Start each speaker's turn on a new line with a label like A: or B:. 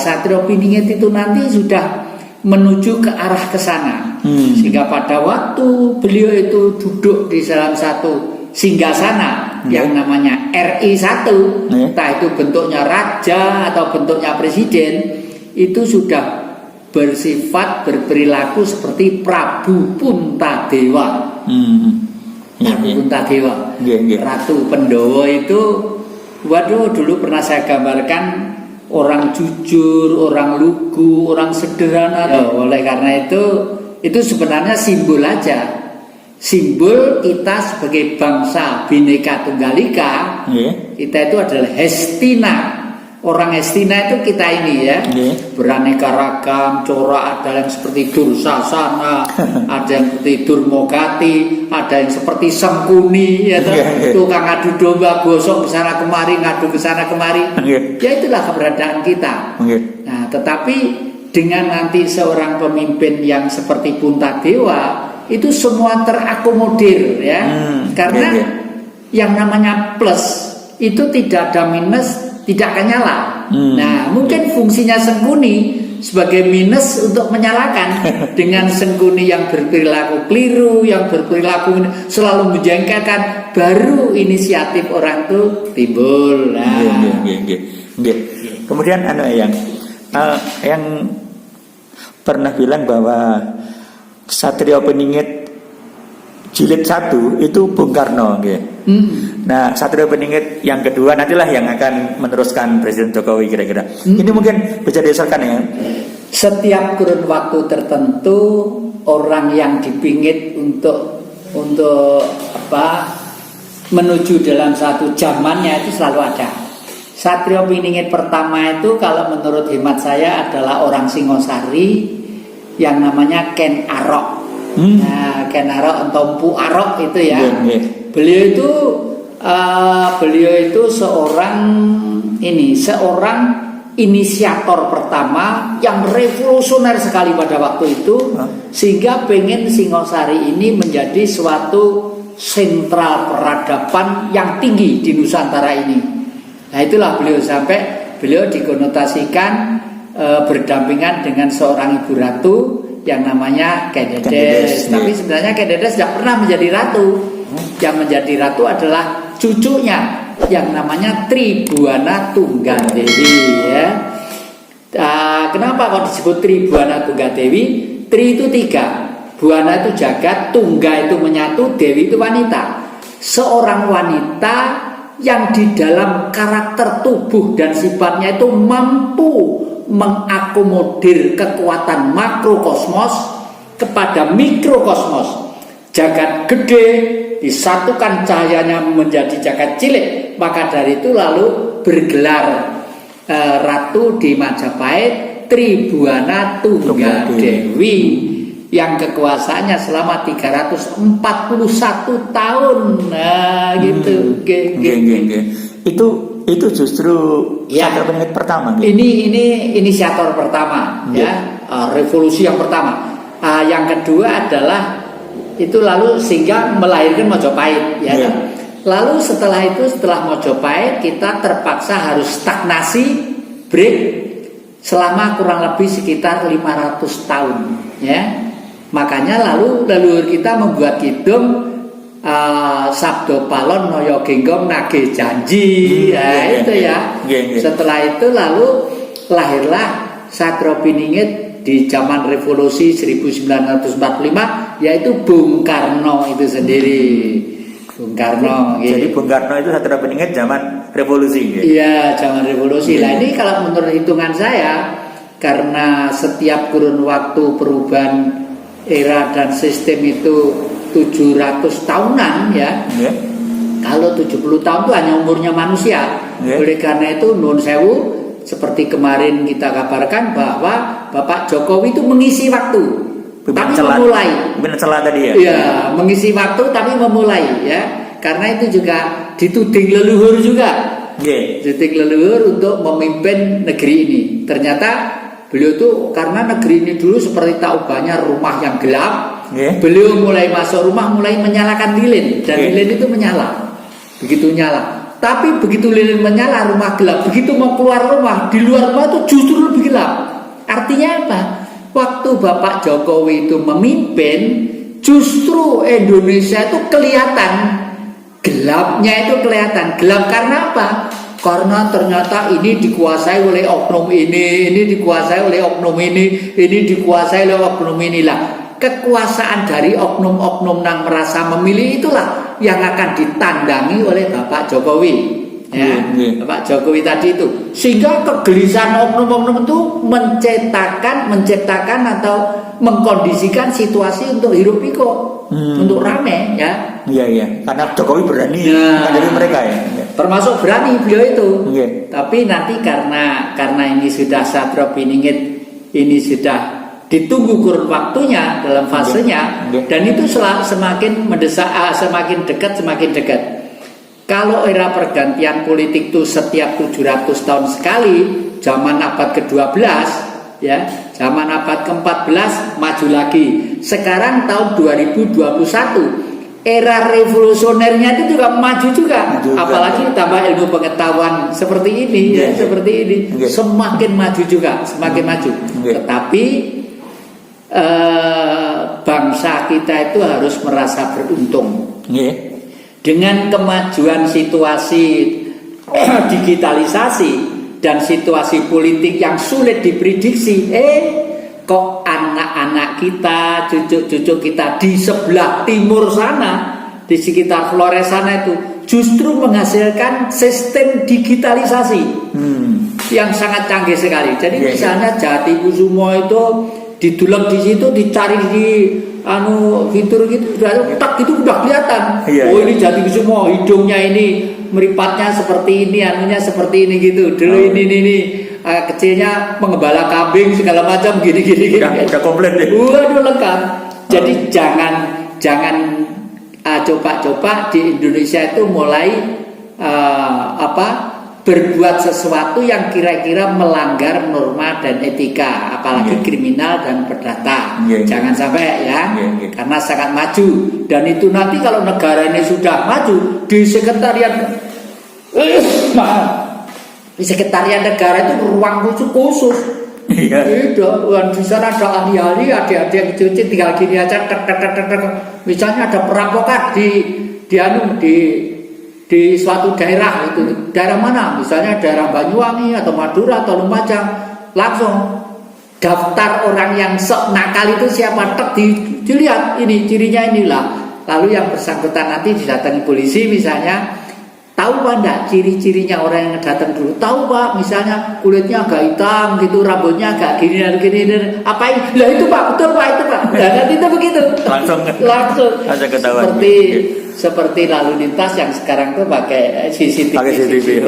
A: Satrio Piningit itu nanti sudah menuju ke arah ke sana. Sehingga pada waktu beliau itu duduk di dalam satu singgasana yang namanya RI1, entah itu bentuknya raja atau bentuknya presiden, itu sudah bersifat berperilaku seperti Prabu Puntadewa. Prabu Puntadewa, Ratu Pendowo itu, waduh, dulu pernah saya gambarkan orang jujur, orang lugu, orang sederhana. Oleh karena itu sebenarnya simbol aja. Simbol kita sebagai bangsa Bhinneka Tunggal Ika, kita itu adalah Hestina. Orang Hestina itu kita ini ya, beraneka ragam, corak, ada yang seperti Dursasana, ada yang seperti Durmogati, ada yang seperti Sengkuni, ya, tukang adu domba, gosok kesana kemari, ngadu kesana kemari. Ya itulah keberadaan kita. Nah, tetapi dengan nanti seorang pemimpin yang seperti Puntadewa, itu semua terakomodir ya, karena yang namanya plus itu tidak ada minus, tidak akan nyala. Nah, mungkin fungsinya Sengkuni sebagai minus untuk menyalakan. Dengan Sengkuni yang berperilaku keliru, yang berperilaku selalu menjengkelkan, baru inisiatif orang itu timbul. Nah.
B: Kemudian yang pernah bilang bahwa Satrio Piningit jilid 1 itu Bung Karno. Nah, Satrio Piningit yang kedua nantilah yang akan meneruskan Presiden Jokowi kira-kira. Ini mungkin bisa diusulkan ya.
A: Setiap kurun waktu tertentu orang yang dipingit untuk menuju dalam satu zamannya itu selalu ada. Satrio Piningit pertama itu kalau menurut hemat saya adalah orang Singosari yang namanya Ken Arok. Nah, Ken Arok atau Mpu Arok itu ya. Beliau itu seorang inisiator pertama yang revolusioner sekali pada waktu itu, sehingga pengen Singosari ini menjadi suatu sentral peradaban yang tinggi di Nusantara ini. Nah, itulah beliau dikonotasikan berdampingan dengan seorang ibu ratu yang namanya Kededes. Tapi sebenarnya Kededes tidak pernah menjadi ratu. Yang menjadi ratu adalah cucunya yang namanya Tribuana Tunggadewi ya. Kenapa kok disebut Tribuana Tunggadewi? Tri itu 3, Buana itu jagat, Tungga itu menyatu, Dewi itu wanita. Seorang wanita yang di dalam karakter tubuh dan sifatnya itu mampu mengakomodir kekuatan makrokosmos kepada mikrokosmos. Jagat gede disatukan cahayanya menjadi jagat cilik, maka dari itu lalu bergelar ratu di Majapahit Tribuana Tunggadewi yang kekuasaannya selama 341 tahun. Nah, gitu.
B: Itu justru Satrio Piningit pertama.
A: Gitu. Ini inisiator pertama, revolusi yang pertama. Yang kedua adalah itu lalu sehingga melahirkan Majapahit. Lalu setelah Majapahit kita terpaksa harus stagnasi, break selama kurang lebih sekitar 500 tahun. Makanya lalu leluhur kita membuat kidung Sabdo Palon Noyo Genggong Nage Janji. Itu ya. Setelah itu lalu lahirlah Satrio Piningit di zaman revolusi 1945, yaitu Bung Karno itu sendiri. Bung Karno.
B: Jadi Bung Karno itu Satrio Piningit zaman revolusi.
A: Iya, zaman revolusi. Nah, ini kalau menurut hitungan saya, karena setiap kurun waktu perubahan era dan sistem itu 700 tahunan ya. Kalau 70 tahun itu hanya umurnya manusia. Oleh karena itu nuwun sewu, seperti kemarin kita kabarkan bahwa Bapak Jokowi itu mengisi waktu tapi memulai. Iya, mengisi waktu tapi memulai ya. Karena itu juga dituding leluhur juga. Dituding leluhur untuk memimpin negeri ini. Ternyata beliau tuh karena negeri ini dulu seperti tak ubahnya rumah yang gelap. Beliau mulai masuk rumah mulai menyalakan lilin dan lilin itu menyala. Begitu nyala, Tapi begitu lilin menyala rumah gelap. Begitu mau keluar rumah, di luar rumah itu justru lebih gelap. Artinya apa? Waktu Bapak Jokowi itu memimpin, justru Indonesia itu kelihatan gelapnya, itu kelihatan gelap karena apa? Karena ternyata ini dikuasai oleh oknum ini dikuasai oleh oknum ini dikuasai oleh oknum inilah. Kekuasaan dari oknum-oknum yang merasa memilih itulah yang akan ditandangi oleh Bapak Jokowi. Ya, Bapak Jokowi tadi itu, sehingga kegelisahan oknum-oknum itu menciptakan atau mengkondisikan situasi untuk hirup pikuk, untuk rame, ya.
B: Iya. Karena Jokowi berani dari mereka ya.
A: Termasuk berani beliau itu. Tapi nanti karena ini sudah Satrio Piningit, ini sudah ditunggu kurun waktunya dalam fasenya, dan itu semakin mendesak, semakin dekat. Kalau era pergantian politik itu setiap 700 tahun sekali, zaman abad ke-12, ya, zaman abad ke-14 maju lagi. Sekarang tahun 2021, era revolusionernya itu juga maju juga. Apalagi tambah ilmu pengetahuan seperti ini, seperti ini, semakin maju juga, semakin maju. Tetapi bangsa kita itu harus merasa beruntung dengan kemajuan situasi digitalisasi dan situasi politik yang sulit diprediksi. Kok anak-anak kita, cucu-cucu kita di sebelah timur sana, di sekitar Flores sana itu justru menghasilkan sistem digitalisasi yang sangat canggih sekali. Jadi misalnya Jatikusumo itu didulek di situ, dicari di fitur gitu, tak gitu udah kelihatan. Ini Jatikusumo, hidungnya ini meripatnya seperti ini, anunya seperti ini gitu. Dulu ini kecilnya pengembala kambing segala macam gini.
B: Udah komplit deh.
A: Udah lengkap. Jadi jangan coba-coba di Indonesia itu mulai berbuat sesuatu yang kira-kira melanggar norma dan etika, apalagi kriminal dan perdata. Jangan sampai ya, karena sangat maju. Dan itu nanti kalau negara ini sudah maju, di sekretariat negara itu ruang khusus. Di sana ada ahli-ahli, adik-adik yang kecil-kecil tinggal gini aja, misalnya ada perampokan di suatu daerah, itu daerah mana, misalnya daerah Banyuwangi atau Madura atau Lumajang, langsung daftar orang yang sok nakal itu siapa, dilihat ini cirinya inilah, lalu yang bersangkutan nanti didatangi polisi misalnya, tahu Pak enggak ciri-cirinya orang yang datang dulu, tahu Pak, misalnya kulitnya agak hitam gitu, rambutnya agak gini, apa ini, lah itu Pak, betul Pak, itu Pak, dan itu begitu langsung seperti lalu lintas yang sekarang tuh pakai CCTV.